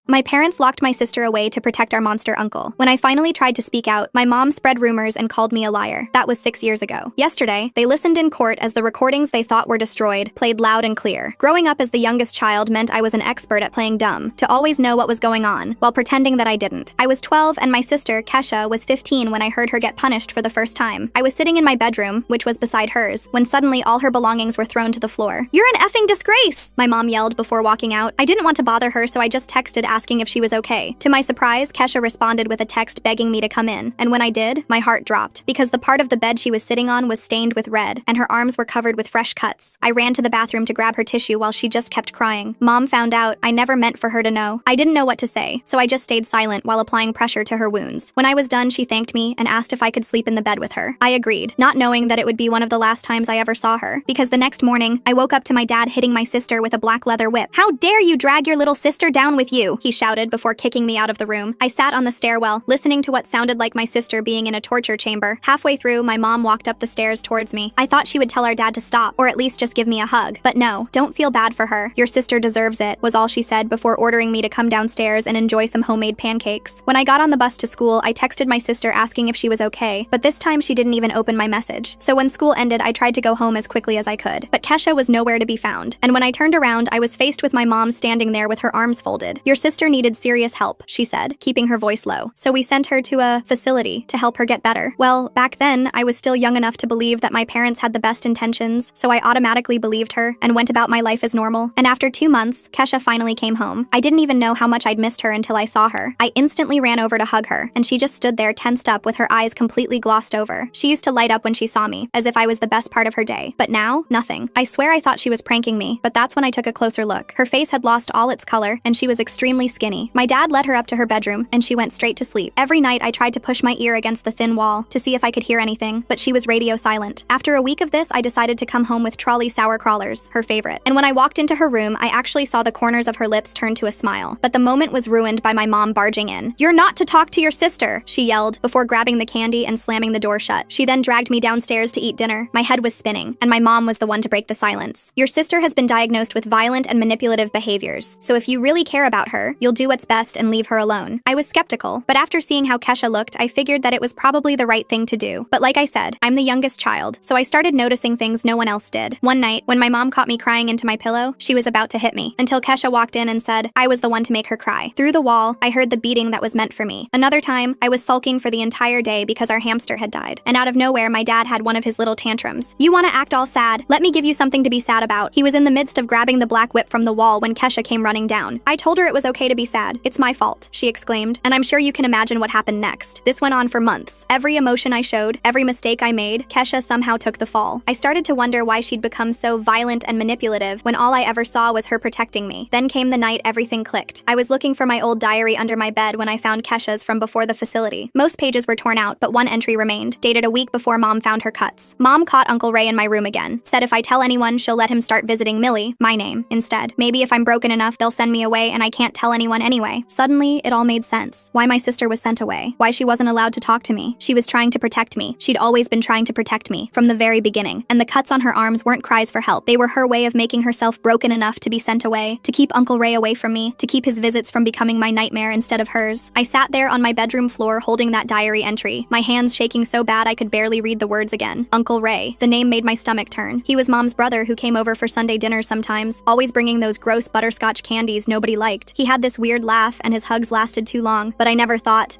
My parents locked my sister away to protect our monster uncle. When I finally tried to speak out, my mom spread rumors and called me a liar. That was 6 years ago. Yesterday, they listened in court as the recordings they thought were destroyed played loud and clear. Growing up as the youngest child meant I was an expert at playing dumb, to always know what was going on, while pretending that I didn't. I was 12 and my sister, Kesha, was 15 when I heard her get punished for the first time. I was sitting in my bedroom, which was beside hers, when suddenly all her belongings were thrown to the floor. "You're an effing disgrace!" my mom yelled before walking out. I didn't want to bother her, so I just texted asking if she was okay. To my surprise, Kesha responded with a text begging me to come in, and when I did, my heart dropped, because the part of the bed she was sitting on was stained with red, and her arms were covered with fresh cuts. I ran to the bathroom to grab her tissue while she just kept crying. Mom found out. I never meant for her to know. I didn't know what to say, so I just stayed silent while applying pressure to her wounds. When I was done, she thanked me and asked if I could sleep in the bed with her. I agreed, not knowing that it would be one of the last times I ever saw her, because the next morning, I woke up to my dad hitting my sister with a black leather whip. "How dare you drag your little sister down with you?" he shouted before kicking me out of the room. I sat on the stairwell, listening to what sounded like my sister being in a torture chamber. Halfway through, my mom walked up the stairs towards me. I thought she would tell our dad to stop, or at least just give me a hug. But no, "Don't feel bad for her. Your sister deserves it," was all she said before ordering me to come downstairs and enjoy some homemade pancakes. When I got on the bus to school, I texted my sister asking if she was okay, but this time she didn't even open my message. So when school ended, I tried to go home as quickly as I could. But Kesha was nowhere to be found. And when I turned around, I was faced with my mom standing there with her arms folded. "Your sister needed serious help," she said, keeping her voice low. "So we sent her to a facility to help her get better." Well, back then, I was still young enough to believe that my parents had the best intentions, so I automatically believed her and went about my life as normal. And after 2 months, Kesha finally came home. I didn't even know how much I'd missed her until I saw her. I instantly ran over to hug her, and she just stood there tensed up with her eyes completely glossed over. She used to light up when she saw me, as if I was the best part of her day. But now, nothing. I swear I thought she was pranking me, but that's when I took a closer look. Her face had lost all its color, and she was extremely skinny. My dad led her up to her bedroom, and she went straight to sleep. Every night, I tried to push my ear against the thin wall to see if I could hear anything, but she was radio silent. After a week of this, I decided to come home with trolley sour crawlers, her favorite. And when I walked into her room, I actually saw the corners of her lips turn to a smile. But the moment was ruined by my mom barging in. "You're not to talk to your sister," she yelled before grabbing the candy and slamming the door shut. She then dragged me downstairs to eat dinner. My head was spinning, and my mom was the one to break the silence. "Your sister has been diagnosed with violent and manipulative behaviors, so if you really care about her, you'll do what's best and leave her alone." I was skeptical, but after seeing how Kesha looked, I figured that it was probably the right thing to do. But like I said, I'm the youngest child, so I started noticing things no one else did. One night, when my mom caught me crying into my pillow, she was about to hit me, until Kesha walked in and said I was the one to make her cry. Through the wall, I heard the beating that was meant for me. Another time, I was sulking for the entire day because our hamster had died, and out of nowhere, my dad had one of his little tantrums. "You want to act all sad? Let me give you something to be sad about." He was in the midst of grabbing the black whip from the wall when Kesha came running down. I told her it was okay to be sad. "It's my fault," she exclaimed, and I'm sure you can imagine what happened next. This went on for months. Every emotion I showed, every mistake I made, Kesha somehow took the fall. I started to wonder why she'd become so violent and manipulative when all I ever saw was her protecting me. Then came the night everything clicked. I was looking for my old diary under my bed when I found Kesha's from before the facility. Most pages were torn out, but one entry remained, dated a week before Mom found her cuts. Mom caught Uncle Ray in my room again. Said if I tell anyone, she'll let him start visiting Millie, my name, instead. Maybe if I'm broken enough, they'll send me away and I can't tell anyone anyway. Suddenly, it all made sense. Why my sister was sent away. Why she wasn't allowed to talk to me. She was trying to protect me. She'd always been trying to protect me, from the very beginning. And the cuts on her arms weren't cries for help. They were her way of making herself broken enough to be sent away, to keep Uncle Ray away from me, to keep his visits from becoming my nightmare instead of hers. I sat there on my bedroom floor holding that diary entry, my hands shaking so bad I could barely read the words again. Uncle Ray. The name made my stomach turn. He was Mom's brother who came over for Sunday dinners sometimes, always bringing those gross butterscotch candies nobody liked. He had this weird laugh and his hugs lasted too long, but I never thought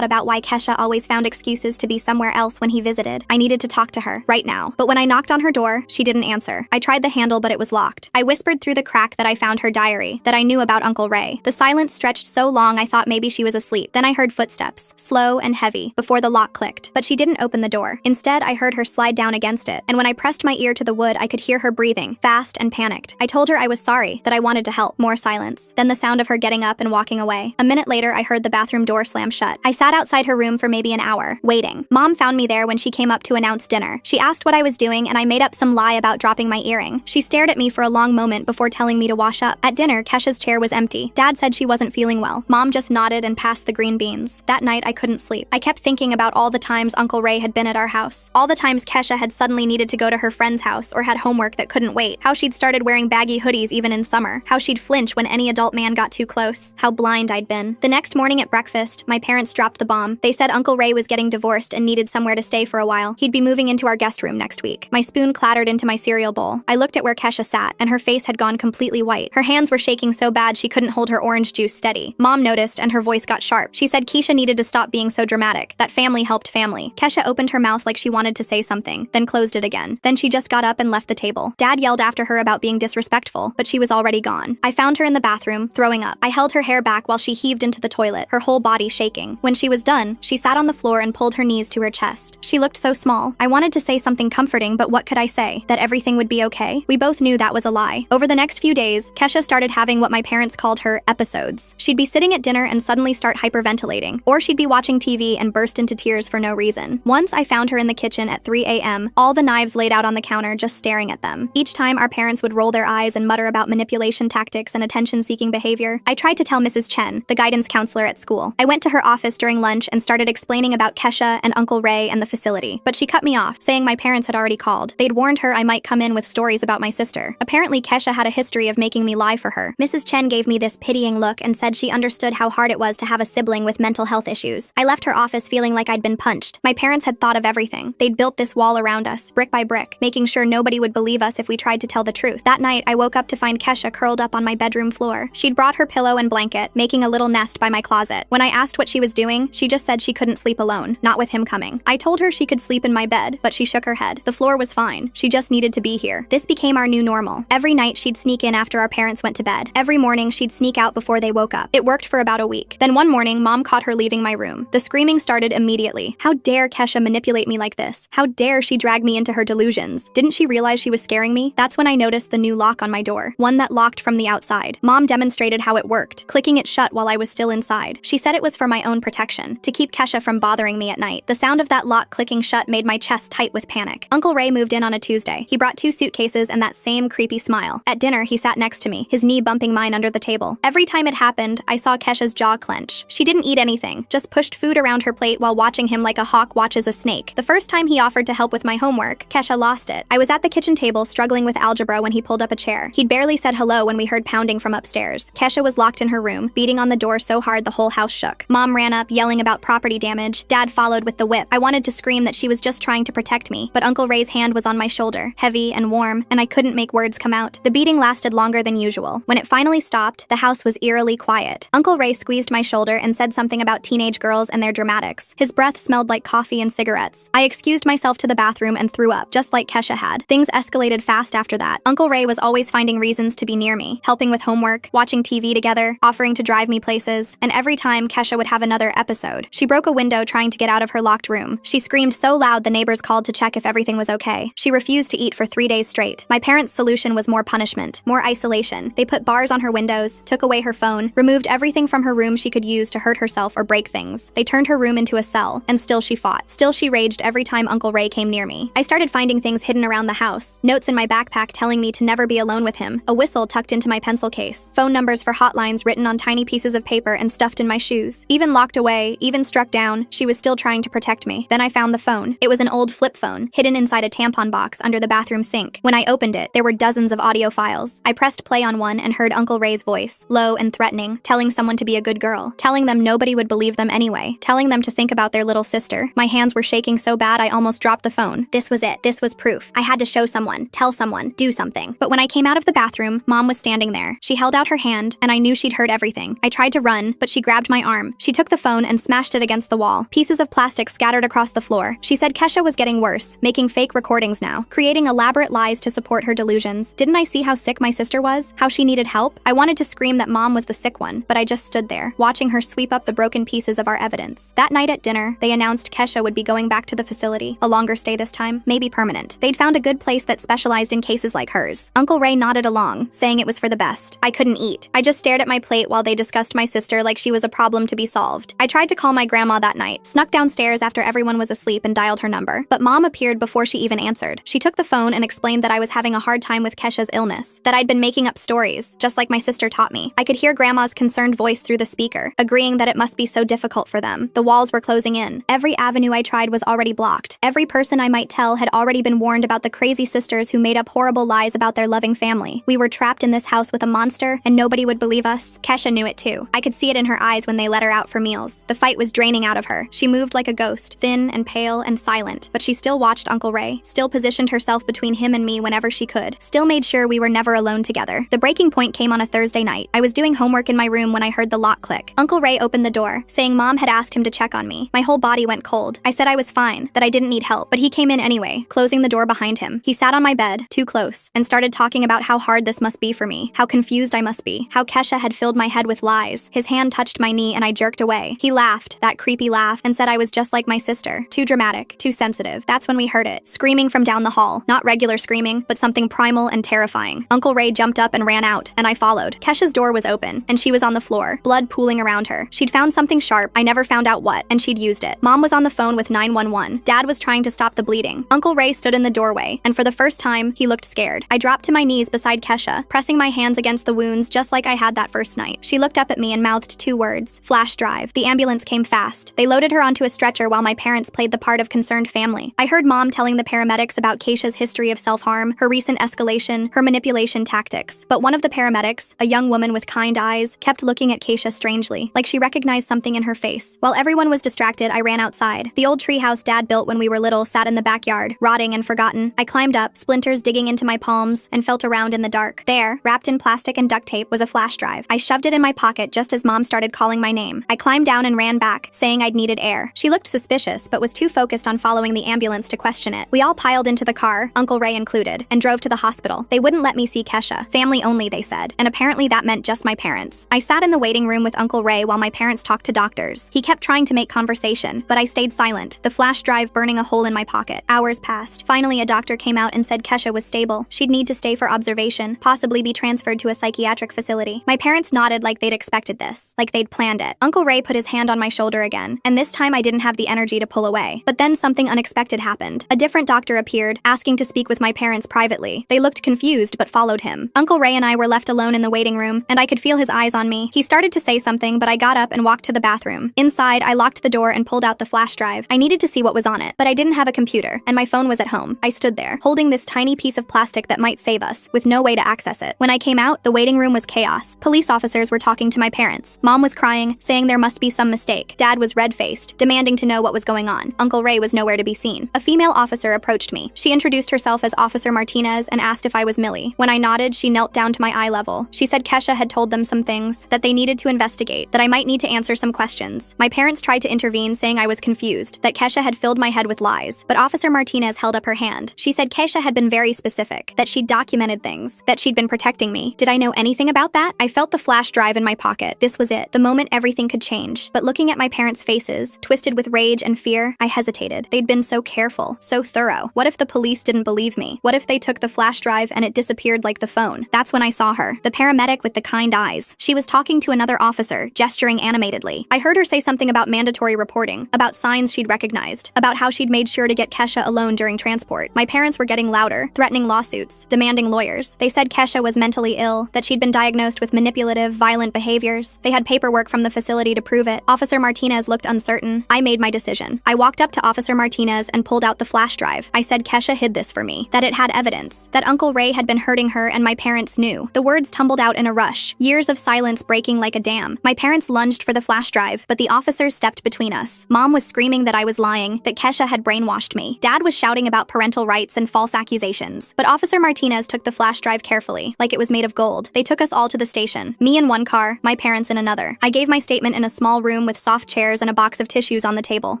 about why Kesha always found excuses to be somewhere else when he visited. I needed to talk to her, right now. But when I knocked on her door, she didn't answer. I tried the handle, but it was locked. I whispered through the crack that I found her diary, that I knew about Uncle Ray. The silence stretched so long I thought maybe she was asleep. Then I heard footsteps, slow and heavy, before the lock clicked. But she didn't open the door. Instead, I heard her slide down against it, and when I pressed my ear to the wood, I could hear her breathing, fast and panicked. I told her I was sorry, that I wanted to help. More silence. Then the sound of her getting up and walking away. A minute later, I heard the bathroom door slam shut. I sat outside her room for maybe an hour, waiting. Mom found me there when she came up to announce dinner. She asked what I was doing, and I made up some lie about dropping my earring. She stared at me for a long moment before telling me to wash up. At dinner, Kesha's chair was empty. Dad said she wasn't feeling well. Mom just nodded and passed the green beans. That night, I couldn't sleep. I kept thinking about all the times Uncle Ray had been at our house. All the times Kesha had suddenly needed to go to her friend's house or had homework that couldn't wait. How she'd started wearing baggy hoodies even in summer. How she'd flinch when any adult man man got too close. How blind I'd been. The next morning at breakfast, my parents dropped the bomb. They said Uncle Ray was getting divorced and needed somewhere to stay for a while. He'd be moving into our guest room next week. My spoon clattered into my cereal bowl. I looked at where Kesha sat, and her face had gone completely white. Her hands were shaking so bad she couldn't hold her orange juice steady. Mom noticed, and her voice got sharp. She said Keisha needed to stop being so dramatic. That family helped family. Kesha opened her mouth like she wanted to say something, then closed it again. Then she just got up and left the table. Dad yelled after her about being disrespectful, but she was already gone. I found her in the bathroom, throwing up. I held her hair back while she heaved into the toilet, her whole body shaking. When she was done, she sat on the floor and pulled her knees to her chest. She looked so small. I wanted to say something comforting, but what could I say? That everything would be okay? We both knew that was a lie. Over the next few days, Kesha started having what my parents called her episodes. She'd be sitting at dinner and suddenly start hyperventilating, or she'd be watching TV and burst into tears for no reason. Once I found her in the kitchen at 3 a.m., all the knives laid out on the counter, just staring at them. Each time our parents would roll their eyes and mutter about manipulation tactics and attention-seeking behavior. I tried to tell Mrs. Chen, the guidance counselor at school. I went to her office during lunch and started explaining about Kesha and Uncle Ray and the facility, but she cut me off, saying my parents had already called. They'd warned her I might come in with stories about my sister. Apparently, Kesha had a history of making me lie for her. Mrs. Chen gave me this pitying look and said she understood how hard it was to have a sibling with mental health issues. I left her office feeling like I'd been punched. My parents had thought of everything. They'd built this wall around us, brick by brick, making sure nobody would believe us if we tried to tell the truth. That night, I woke up to find Kesha curled up on my bedroom floor. She'd brought her pillow and blanket, making a little nest by my closet. When I asked what she was doing, she just said she couldn't sleep alone, not with him coming. I told her she could sleep in my bed, but she shook her head. The floor was fine. She just needed to be here. This became our new normal. Every night, she'd sneak in after our parents went to bed. Every morning, she'd sneak out before they woke up. It worked for about a week. Then one morning, Mom caught her leaving my room. The screaming started immediately. How dare Kesha manipulate me like this? How dare she drag me into her delusions? Didn't she realize she was scaring me? That's when I noticed the new lock on my door, one that locked from the outside. Mom demonstrated how it worked, clicking it shut while I was still inside. She said it was for my own protection, to keep Kesha from bothering me at night. The sound of that lock clicking shut made my chest tight with panic. Uncle Ray moved in on a Tuesday. He brought 2 suitcases and that same creepy smile. At dinner, he sat next to me, his knee bumping mine under the table. Every time it happened, I saw Kesha's jaw clench. She didn't eat anything, just pushed food around her plate while watching him like a hawk watches a snake. The first time he offered to help with my homework, Kesha lost it. I was at the kitchen table struggling with algebra when he pulled up a chair. He'd barely said hello when we heard pounding from upstairs. Kesha was locked in her room, beating on the door so hard the whole house shook. Mom ran up, yelling about property damage. Dad followed with the whip. I wanted to scream that she was just trying to protect me, but Uncle Ray's hand was on my shoulder, heavy and warm, and I couldn't make words come out. The beating lasted longer than usual. When it finally stopped, the house was eerily quiet. Uncle Ray squeezed my shoulder and said something about teenage girls and their dramatics. His breath smelled like coffee and cigarettes. I excused myself to the bathroom and threw up, just like Kesha had. Things escalated fast after that. Uncle Ray was always finding reasons to be near me, helping with homework, watching TV together, offering to drive me places, and every time Kesha would have another episode. She broke a window trying to get out of her locked room. She screamed so loud the neighbors called to check if everything was okay. She refused to eat for 3 days straight. My parents' solution was more punishment, more isolation. They put bars on her windows, took away her phone, removed everything from her room she could use to hurt herself or break things. They turned her room into a cell, and still she fought. Still she raged every time Uncle Ray came near me. I started finding things hidden around the house, notes in my backpack telling me to never be alone with him, a whistle tucked into my pencil case, phone numbers for hotlines written on tiny pieces of paper and stuffed in my shoes. Even locked away, even struck down, she was still trying to protect me. Then I found the phone. It was an old flip phone, hidden inside a tampon box under the bathroom sink. When I opened it, there were dozens of audio files. I pressed play on one and heard Uncle Ray's voice, low and threatening, telling someone to be a good girl, telling them nobody would believe them anyway, telling them to think about their little sister. My hands were shaking so bad I almost dropped the phone. This was it. This was proof. I had to show someone, tell someone, do something. But when I came out of the bathroom, Mom was standing there. She held out her hand, and I knew she'd heard everything. I tried to run, but she grabbed my arm. She took the phone and smashed it against the wall. Pieces of plastic scattered across the floor. She said Kesha was getting worse, making fake recordings now, creating elaborate lies to support her delusions. Didn't I see how sick my sister was? How she needed help? I wanted to scream that Mom was the sick one, but I just stood there, watching her sweep up the broken pieces of our evidence. That night at dinner, they announced Kesha would be going back to the facility. A longer stay this time, maybe permanent. They'd found a good place that specialized in cases like hers. Uncle Ray nodded along, saying it was for the best. I couldn't eat. I just stared at my plate while they discussed my sister like she was a problem to be solved. I tried to call my grandma that night, snuck downstairs after everyone was asleep and dialed her number. But Mom appeared before she even answered. She took the phone and explained that I was having a hard time with Kesha's illness, that I'd been making up stories, just like my sister taught me. I could hear Grandma's concerned voice through the speaker, agreeing that it must be so difficult for them. The walls were closing in. Every avenue I tried was already blocked. Every person I might tell had already been warned about the crazy sisters who made up horrible lies about their loving family. We were trapped in this house with a monster, and nobody nobody would believe us. Kesha knew it too. I could see it in her eyes when they let her out for meals. The fight was draining out of her. She moved like a ghost, thin and pale and silent, but she still watched Uncle Ray, still positioned herself between him and me whenever she could, still made sure we were never alone together. The breaking point came on a Thursday night. I was doing homework in my room when I heard the lock click. Uncle Ray opened the door, saying Mom had asked him to check on me. My whole body went cold. I said I was fine, that I didn't need help, but he came in anyway, closing the door behind him. He sat on my bed, too close, and started talking about how hard this must be for me, how confused I must be, how Kesha had filled my head with lies. His hand touched my knee and I jerked away. He laughed, that creepy laugh, and said I was just like my sister. Too dramatic, too sensitive. That's when we heard it. Screaming from down the hall. Not regular screaming, but something primal and terrifying. Uncle Ray jumped up and ran out, and I followed. Kesha's door was open, and she was on the floor, blood pooling around her. She'd found something sharp, I never found out what, and she'd used it. Mom was on the phone with 911. Dad was trying to stop the bleeding. Uncle Ray stood in the doorway, and for the first time, he looked scared. I dropped to my knees beside Kesha, pressing my hands against the wounds just like I had that first night. She looked up at me and mouthed 2 words: flash drive. The ambulance came fast. They loaded her onto a stretcher while my parents played the part of concerned family. I heard Mom telling the paramedics about Keisha's history of self-harm, her recent escalation, her manipulation tactics. But one of the paramedics, a young woman with kind eyes, kept looking at Keisha strangely, like she recognized something in her face. While everyone was distracted, I ran outside. The old treehouse Dad built when we were little sat in the backyard, rotting and forgotten. I climbed up, splinters digging into my palms, and felt around in the dark. There, wrapped in plastic and duct tape, was a flash drive. I shoved it in my pocket just as Mom started calling my name. I climbed down and ran back, saying I'd needed air. She looked suspicious, but was too focused on following the ambulance to question it. We all piled into the car, Uncle Ray included, and drove to the hospital. They wouldn't let me see Kesha. Family only, they said, and apparently that meant just my parents. I sat in the waiting room with Uncle Ray while my parents talked to doctors. He kept trying to make conversation, but I stayed silent, the flash drive burning a hole in my pocket. Hours passed. Finally, a doctor came out and said Kesha was stable. She'd need to stay for observation, possibly be transferred to a psychiatric facility. My parents nodded like they'd expected this, like they'd planned it. Uncle Ray put his hand on my shoulder again, and this time I didn't have the energy to pull away. But then something unexpected happened. A different doctor appeared, asking to speak with my parents privately. They looked confused but followed him. Uncle Ray and I were left alone in the waiting room, and I could feel his eyes on me. He started to say something, but I got up and walked to the bathroom. Inside, I locked the door and pulled out the flash drive. I needed to see what was on it, but I didn't have a computer, and my phone was at home. I stood there, holding this tiny piece of plastic that might save us, with no way to access it. When I came out, the waiting room was chaos. Police officers were talking to my parents. Mom was crying, saying there must be some mistake. Dad was red-faced, demanding to know what was going on. Uncle Ray was nowhere to be seen. A female officer approached me. She introduced herself as Officer Martinez and asked if I was Millie. When I nodded, she knelt down to my eye level. She said Kesha had told them some things, that they needed to investigate, that I might need to answer some questions. My parents tried to intervene, saying I was confused, that Kesha had filled my head with lies. But Officer Martinez held up her hand. She said Kesha had been very specific, that she'd documented things, that she'd been protecting me. Did I know anything about that? I felt the flash drive in my pocket. This was it, the moment everything could change. But looking at my parents' faces, twisted with rage and fear, I hesitated. They'd been so careful, so thorough. What if the police didn't believe me? What if they took the flash drive and it disappeared like the phone? That's when I saw her, the paramedic with the kind eyes. She was talking to another officer, gesturing animatedly. I heard her say something about mandatory reporting, about signs she'd recognized, about how she'd made sure to get Kesha alone during transport. My parents were getting louder, threatening lawsuits, demanding lawyers. They said Kesha was mentally ill, that she'd been diagnosed with manipulative, violent behaviors. They had paperwork from the facility to prove it. Officer Martinez looked uncertain. I made my decision. I walked up to Officer Martinez and pulled out the flash drive. I said Kesha hid this for me, that it had evidence, that Uncle Ray had been hurting her and my parents knew. The words tumbled out in a rush, years of silence breaking like a dam. My parents lunged for the flash drive, but the officers stepped between us. Mom was screaming that I was lying, that Kesha had brainwashed me. Dad was shouting about parental rights and false accusations. But Officer Martinez took the flash drive carefully, like it was made of gold. They took us all to the station, me in one car, my parents in another. I gave my statement in a small room with soft chairs and a box of tissues on the table.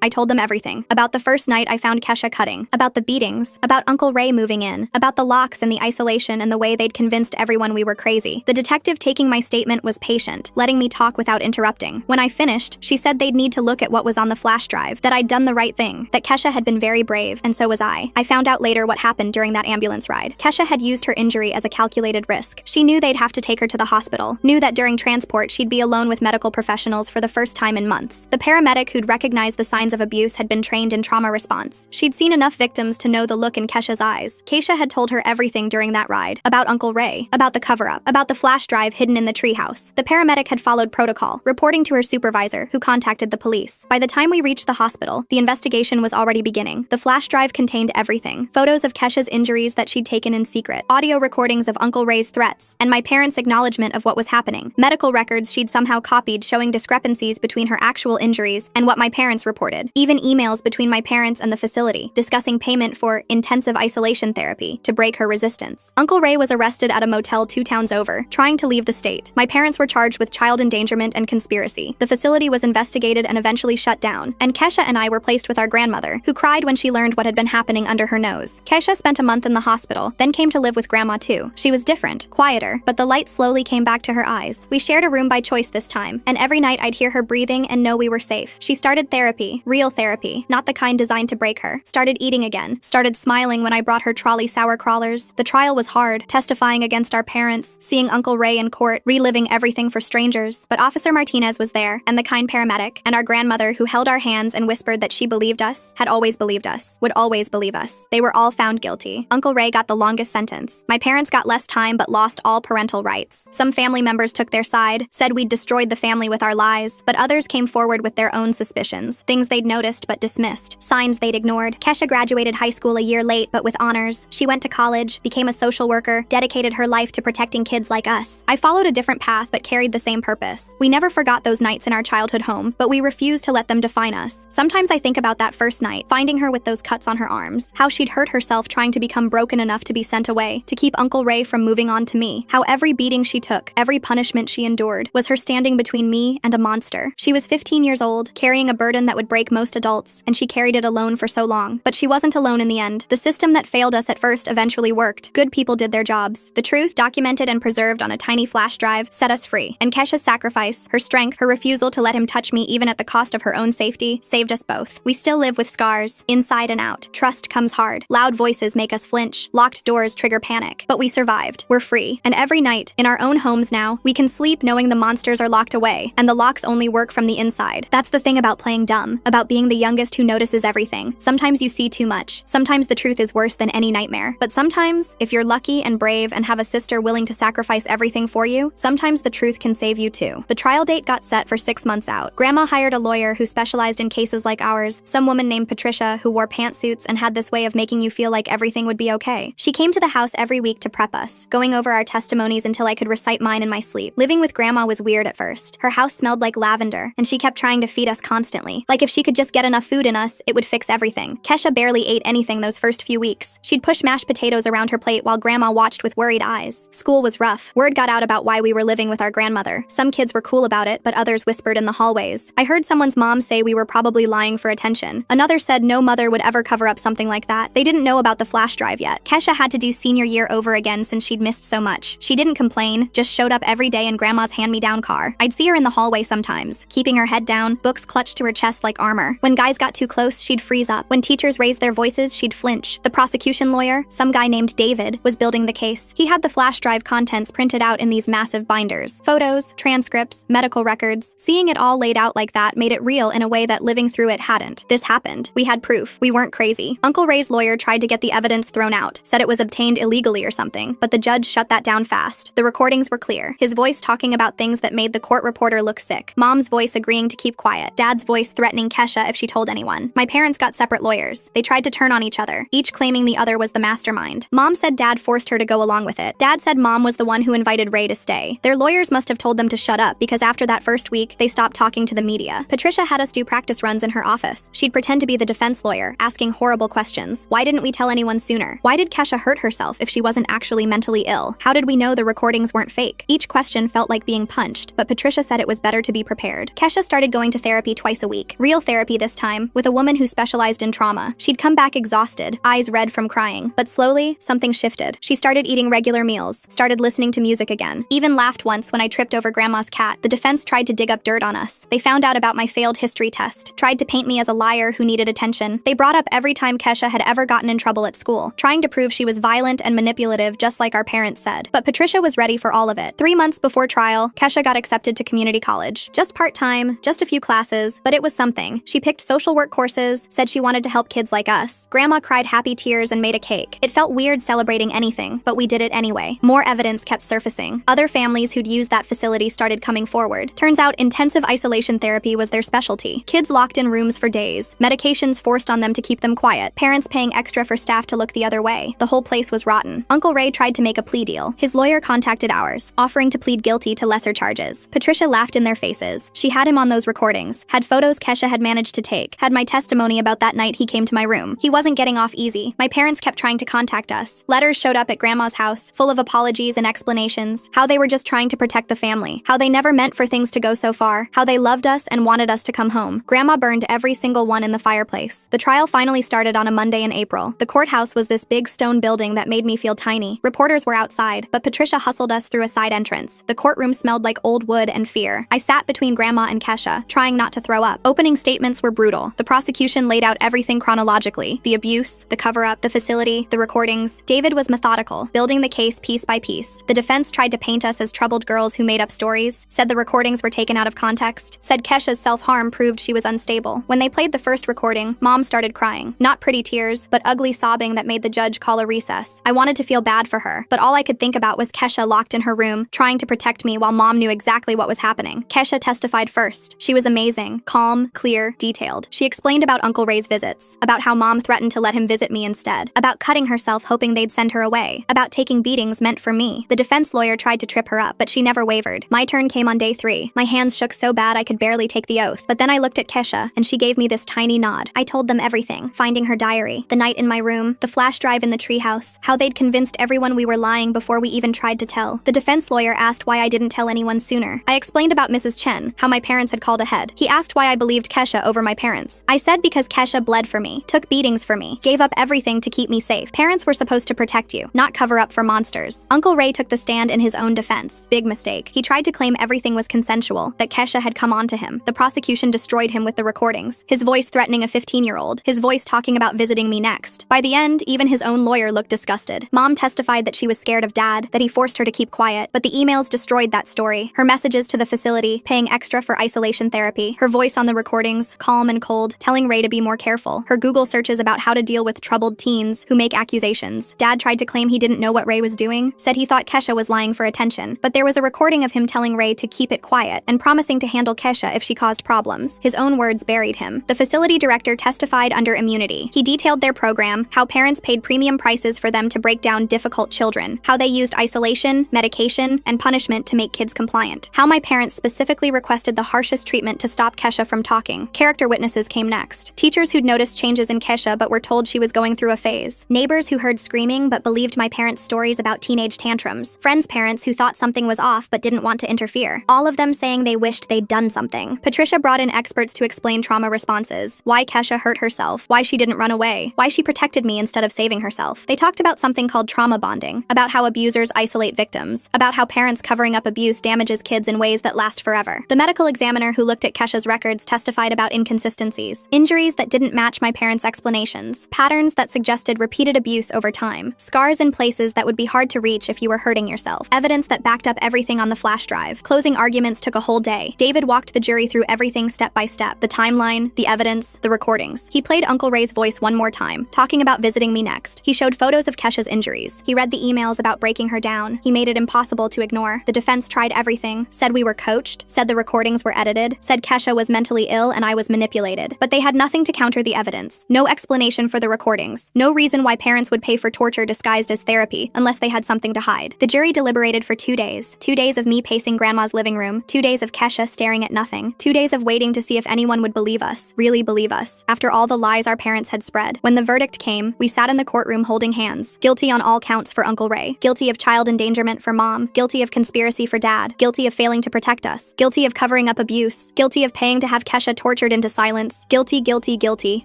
I told them everything. About the first night I found Kesha cutting, about the beatings, about Uncle Ray moving in, about the locks and the isolation and the way they'd convinced everyone we were crazy. The detective taking my statement was patient, letting me talk without interrupting. When I finished, she said they'd need to look at what was on the flash drive, that I'd done the right thing, that Kesha had been very brave, and so was I. I found out later what happened during that ambulance ride. Kesha had used her injury as a calculated risk. She knew they'd have to take her to the hospital, knew that during transport she'd be alone with medical professionals for the first time in months. The paramedic who'd recognized the signs of abuse had been trained in trauma response. She'd seen enough victims to know the look in Kesha's eyes. Keisha had told her everything during that ride, about Uncle Ray, about the cover-up, about the flash drive hidden in the treehouse. The paramedic had followed protocol, reporting to her supervisor, who contacted the police. By the time we reached the hospital, the investigation was already beginning. The flash drive contained everything: photos of Kesha's injuries that she'd taken in secret, audio recordings of Uncle Ray's threats, and my parents' acknowledgement acknowledgement of what was happening. Medical records she'd somehow copied showing discrepancies between her actual injuries and what my parents reported. Even emails between my parents and the facility, discussing payment for intensive isolation therapy to break her resistance. Uncle Ray was arrested at a motel 2 towns over, trying to leave the state. My parents were charged with child endangerment and conspiracy. The facility was investigated and eventually shut down, and Kesha and I were placed with our grandmother, who cried when she learned what had been happening under her nose. Kesha spent a month in the hospital, then came to live with Grandma too. She was different, quieter, but the light slowly came back to her eyes. We shared a room by choice this time, and every night I'd hear her breathing and know we were safe. She started therapy, real therapy, not the kind designed to break her. Started eating again, started smiling when I brought her trolley sour crawlers. The trial was hard, testifying against our parents, seeing Uncle Ray in court, reliving everything for strangers. But Officer Martinez was there, and the kind paramedic, and our grandmother who held our hands and whispered that she believed us, had always believed us, would always believe us. They were all found guilty. Uncle Ray got the longest sentence. My parents got less time but lost all parental rights. Some family members took their side, said we'd destroyed the family with our lies, but others came forward with their own suspicions, things they'd noticed but dismissed, signs they'd ignored. Kesha graduated high school a year late but with honors. She went to college, became a social worker, dedicated her life to protecting kids like us. I followed a different path but carried the same purpose. We never forgot those nights in our childhood home, but we refused to let them define us. Sometimes I think about that first night, finding her with those cuts on her arms, how she'd hurt herself trying to become broken enough to be sent away, to keep Uncle Ray from moving on to me, how every beating she took, every punishment she endured, was her standing between me and a monster. She was 15 years old, carrying a burden that would break most adults, and she carried it alone for so long. But she wasn't alone in the end. The system that failed us at first eventually worked. Good people did their jobs. The truth, documented and preserved on a tiny flash drive, set us free. And Kesha's sacrifice, her strength, her refusal to let him touch me even at the cost of her own safety, saved us both. We still live with scars, inside and out. Trust comes hard. Loud voices make us flinch. Locked doors trigger panic. But we survived. We're free. And every night, in our own homes now, we can sleep knowing the monsters are locked away, and the locks only work from the inside. That's the thing about playing dumb, about being the youngest who notices everything. Sometimes you see too much. Sometimes the truth is worse than any nightmare. But sometimes, if you're lucky and brave and have a sister willing to sacrifice everything for you, sometimes the truth can save you too. The trial date got set for 6 months out. Grandma hired a lawyer who specialized in cases like ours, some woman named Patricia who wore pantsuits and had this way of making you feel like everything would be okay. She came to the house every week to prep us, going over our testimonies until I could recite mine in my sleep. Living with Grandma was weird at first. Her house smelled like lavender, and she kept trying to feed us constantly. Like if she could just get enough food in us, it would fix everything. Kesha barely ate anything those first few weeks. She'd push mashed potatoes around her plate while Grandma watched with worried eyes. School was rough. Word got out about why we were living with our grandmother. Some kids were cool about it, but others whispered in the hallways. I heard someone's mom say we were probably lying for attention. Another said no mother would ever cover up something like that. They didn't know about the flash drive yet. Kesha had to do senior year over again since she'd missed so much. She didn't complain, just showed up every day in Grandma's hand-me-down car. I'd see her in the hallway sometimes, keeping her head down, books clutched to her chest like armor. When guys got too close, she'd freeze up. When teachers raised their voices, she'd flinch. The prosecution lawyer, some guy named David, was building the case. He had the flash drive contents printed out in these massive binders. Photos, transcripts, medical records. Seeing it all laid out like that made it real in a way that living through it hadn't. This happened. We had proof. We weren't crazy. Uncle Ray's lawyer tried to get the evidence thrown out, said it was obtained illegally or something, but the judge shut that down fast. The recordings were clear. His voice talking about things that made the court reporter look sick. Mom's voice agreeing to keep quiet. Dad's voice threatening Kesha if she told anyone. My parents got separate lawyers. They tried to turn on each other, each claiming the other was the mastermind. Mom said Dad forced her to go along with it. Dad said Mom was the one who invited Ray to stay. Their lawyers must have told them to shut up because after that first week, they stopped talking to the media. Patricia had us do practice runs in her office. She'd pretend to be the defense lawyer, asking horrible questions. Why didn't we tell anyone sooner? Why did Kesha hurt herself if she wasn't actually mentally ill? How did we know the recordings weren't fake? Each question felt like being punched, but Patricia said it was better to be prepared. Kesha started going to therapy twice a week. Real therapy this time, with a woman who specialized in trauma. She'd come back exhausted, eyes red from crying. But slowly, something shifted. She started eating regular meals, started listening to music again. Even laughed once when I tripped over Grandma's cat. The defense tried to dig up dirt on us. They found out about my failed history test, tried to paint me as a liar who needed attention. They brought up every time Kesha had ever gotten in trouble at school, trying to prove she was violent and manipulative just like our parents said. But Patricia was ready for all of it. 3 months before trial, Kesha got accepted to community college. Just part-time, just a few classes, but it was something. She picked social work courses, said she wanted to help kids like us. Grandma cried happy tears and made a cake. It felt weird celebrating anything, but we did it anyway. More evidence kept surfacing. Other families who'd used that facility started coming forward. Turns out intensive isolation therapy was their specialty. Kids locked in rooms for days, medications forced on them to keep them quiet, parents paying extra for staff to look the other way. The whole place was rotten. Uncle Ray tried to make a plea deal. His lawyer contacted ours, offering to plead guilty to lesser charges. Patricia laughed in their faces. She had him on those recordings, had photos Kesha had managed to take, had my testimony about that night he came to my room. He wasn't getting off easy. My parents kept trying to contact us. Letters showed up at Grandma's house, full of apologies and explanations, how they were just trying to protect the family, how they never meant for things to go so far, how they loved us and wanted us to come home. Grandma burned every single one in the fireplace. The trial finally started on a Monday in April. The courthouse was this big stone building that made me feel tiny. Reporters were outside, but Patricia hustled us through a side entrance. The courtroom smelled like old wood and fear. I sat between Grandma and Kesha, trying not to throw up. Opening statements were brutal. The prosecution laid out everything chronologically: the abuse, the cover-up, the facility, the recordings. David was methodical, building the case piece by piece. The defense tried to paint us as troubled girls who made up stories, said the recordings were taken out of context, said Kesha's self-harm proved she was unstable. When they played the first recording, Mom started crying. Not pretty tears, but ugly sobbing that made the judge call a recess. I wanted to feel bad for her, but all I could think about was Kesha locked in her room, trying to protect me while Mom knew exactly what was happening. Kesha testified first. She was amazing, calm, clear, detailed. She explained about Uncle Ray's visits, about how Mom threatened to let him visit me instead, about cutting herself hoping they'd send her away, about taking beatings meant for me. The defense lawyer tried to trip her up, but she never wavered. My turn came on day 3. My hands shook so bad I could barely take the oath, but then I looked at Kesha, and she gave me this tiny nod. I told them everything, finding her diary, the night in my room, the flash drive in the treehouse, how they'd convinced everyone we were lying before we even tried to tell. The defense lawyer asked why I didn't tell anyone sooner. I explained about Mrs. Chen, how my parents had called ahead. He asked why I believed Kesha over my parents. I said because Kesha bled for me, took beatings for me, gave up everything to keep me safe. Parents were supposed to protect you, not cover up for monsters. Uncle Ray took the stand in his own defense. Big mistake. He tried to claim everything was consensual, that Kesha had come on to him. The prosecution destroyed him with the recordings. His voice threatening a 15-year-old. His voice talking about visiting me next. By the end, even his own lawyer looked disgusted. Mom testified that she was scared of Dad, that he forced her to keep quiet, but the emails destroyed that story. Her messages to the facility, paying extra for isolation therapy. Her voice on the recordings, calm and cold, telling Ray to be more careful. Her Google searches about how to deal with troubled teens who make accusations. Dad tried to claim he didn't know what Ray was doing, said he thought Kesha was lying for attention, but there was a recording of him telling Ray to keep it quiet and promising to handle Kesha if she caused problems. His own words buried him. The facility director testified under immunity. He detailed their program, how parents paid premium prices for them to break down difficult children, how they used isolation, medication, and punishment to make kids compliant, how my parents specifically requested the harshest treatment to stop Kesha from talking. Character witnesses came next. Teachers who'd noticed changes in Kesha but were told she was going through a phase. Neighbors who heard screaming but believed my parents' stories about teenage tantrums. Friends' parents who thought something was off but didn't want to interfere. All of them saying they wished they'd done something. Patricia brought in experts to explain trauma responses, why Kesha hurt herself, why she didn't run away, why she protected me instead of saving herself. They talked about something called trauma bonding, about how abusers isolate victims, about how parents covering up abuse damages kids in ways that last forever. The medical examiner who looked at Kesha's records testified about inconsistencies, injuries that didn't match my parents' explanations, patterns that suggested repeated abuse over time, scars in places that would be hard to reach if you were hurting yourself, evidence that backed up everything on the flash drive. Closing arguments took a whole day. David walked the jury through everything step by step, the timeline, the evidence, the recordings. He played Uncle Ray's voice one more time, talking about visiting me next. He showed photos of Kesha's injuries. He read the emails about breaking her down. He made it impossible to ignore. The defense tried everything, said we were coached, said the recordings were edited, said Kesha was mentally ill and I was manipulated. But they had nothing to counter the evidence. No explanation for the recordings. No reason why parents would pay for torture disguised as therapy unless they had something to hide. The jury deliberated for 2 days. 2 days of me pacing Grandma's living room. 2 days of Kesha staring at nothing. 2 days of waiting to see if anyone would believe us, really believe us, after all the lies our parents had spread. When the verdict came, we sat in the courtroom holding hands. Guilty on all counts for Uncle Ray. Guilty of child endangerment for Mom. Guilty of conspiracy for Dad. Guilty of failing to protect us. Guilty of covering up abuse. Guilty of paying to have Kesha tortured into silence. Guilty, guilty, guilty.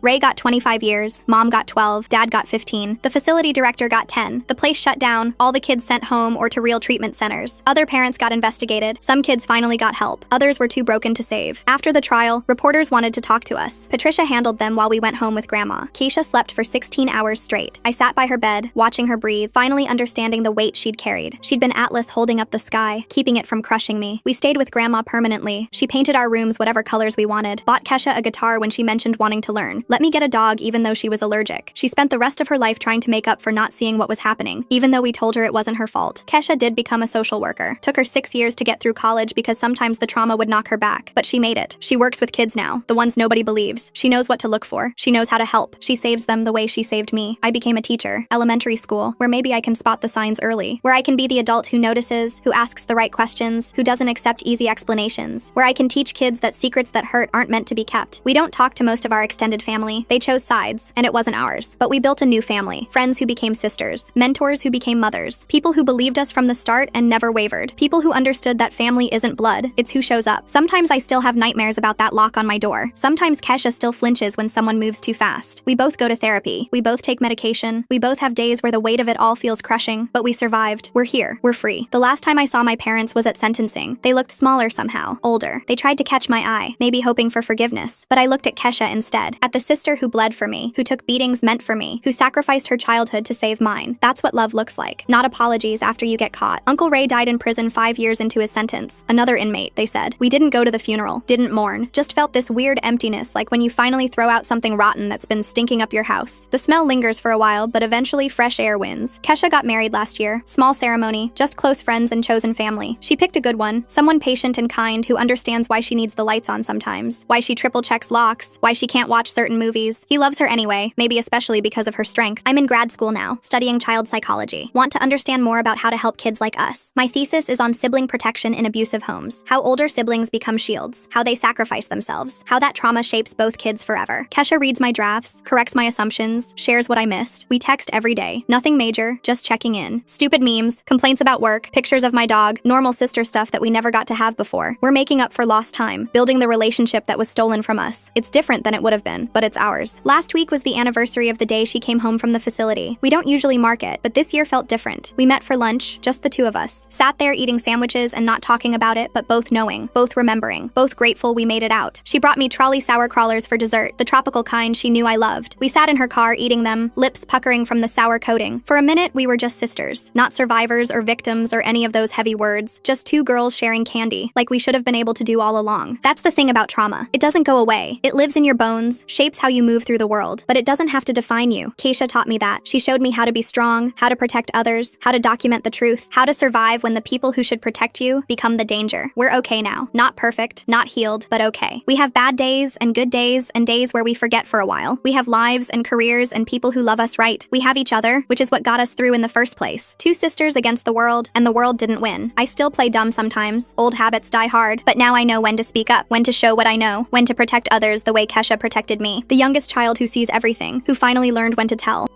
Ray got 25 years. Mom got 12. Dad got 15. The facility director got 10. The place shut down. All the kids sent home or to real treatment centers. Other parents got investigated. Some kids finally got help. Others were too broken to save. After the trial, reporters wanted to talk to us. Patricia handled them while we went home with Grandma. Keisha slept for 16 hours straight. I sat by her bed, watching her breathe, finally understanding the weight she'd carried. She'd been Atlas holding up the sky, keeping it from crushing me. We stayed with Grandma permanently. She painted our rooms whatever colors we wanted. Bought Kesha a guitar when she mentioned wanting to learn. Let me get a dog even though she was allergic. She spent the rest of her life trying to make up for not seeing what was happening, even though we told her it wasn't her fault. Kesha did become a social worker. Took her 6 years to get through college because sometimes the trauma would knock her back. But she made it. She works with kids now, the ones nobody believes. She knows what to look for. She knows how to help. She saves them the way she saved me. I became a teacher. Elementary school, where maybe I can spot the signs early. Where I can be the adult who notices, who asks the right questions, who doesn't accept easy explanations, where I can teach kids that secrets that hurt aren't meant to be kept. We don't talk to most of our extended family. They chose sides, and it wasn't ours. But we built a new family. Friends who became sisters. Mentors who became mothers. People who believed us from the start and never wavered. People who understood that family isn't blood, it's who shows up. Sometimes I still have nightmares about that lock on my door. Sometimes Kesha still flinches when someone moves too fast. We both go to therapy. We both take medication. We both have days where the weight of it all feels crushing, but we survived. We're here. We're free. The last time I saw my parents was at sentencing. They looked smaller somehow, older. They tried to catch my eye, maybe hoping for forgiveness, but I looked at Kesha instead, at the sister who bled for me, who took beatings meant for me, who sacrificed her childhood to save mine. That's what love looks like. Not apologies after you get caught. Uncle Ray died in prison 5 years into his sentence. Another inmate, they said. We didn't go to the funeral, didn't mourn, just felt this weird emptiness, like when you finally throw out something rotten that's been stinking up your house. The smell lingers for a while, but eventually fresh air wins. Kesha got married last year. Small ceremony, just close friends and chosen family. She picked a good one, someone patient and kind who understands why she needs the lights on sometimes, why she triple checks locks, why she can't watch certain movies. He loves her anyway, maybe especially because of her strength. I'm in grad school now, studying child psychology. Want to understand more about how to help kids like us. My thesis is on sibling protection in abusive homes, how older siblings become shields, how they sacrifice themselves, how that trauma shapes both kids forever. Kesha reads my drafts, corrects my assumptions, shares what I missed. We text every day. Nothing major, just checking in. Stupid memes, complaints about work, pictures of my dog, normal sister stuff that we never got to have before. We're making up for lost time, building the relationship that was stolen from us. It's different than it would have been, but it's ours. Last week was the anniversary of the day she came home from the facility. We don't usually mark it, but this year felt different. We met for lunch, just the two of us. Sat there eating sandwiches and not talking about it, but both knowing, both remembering, both grateful we made it out. She brought me trolley sour crawlers for dessert, the tropical kind she knew I loved. We sat in her car eating them, lips puckering from the sour coating. For a minute, we were just sisters. Not survivors or victims or any of those heavy words. Just two girls sharing candy, like we should have been able to do all along. That's the thing about trauma. It doesn't go away. It lives in your bones, shapes how you move through the world, but it doesn't have to define you. Keisha taught me that. She showed me how to be strong, how to protect others, how to document the truth, how to survive when the people who should protect you become the danger. We're okay now. Not perfect, not healed, but okay. We have bad days and good days and days where we forget for a while. We have lives and careers and people who love us right. We have each other, which is what got us through in the first place. Two sisters against the world, and the world didn't win. I still play dumb sometimes. Old habits die hard, but now I know when to speak up, when to show what I know, when to protect others the way Kesha protected me. The youngest child who sees everything, who finally learned when to tell.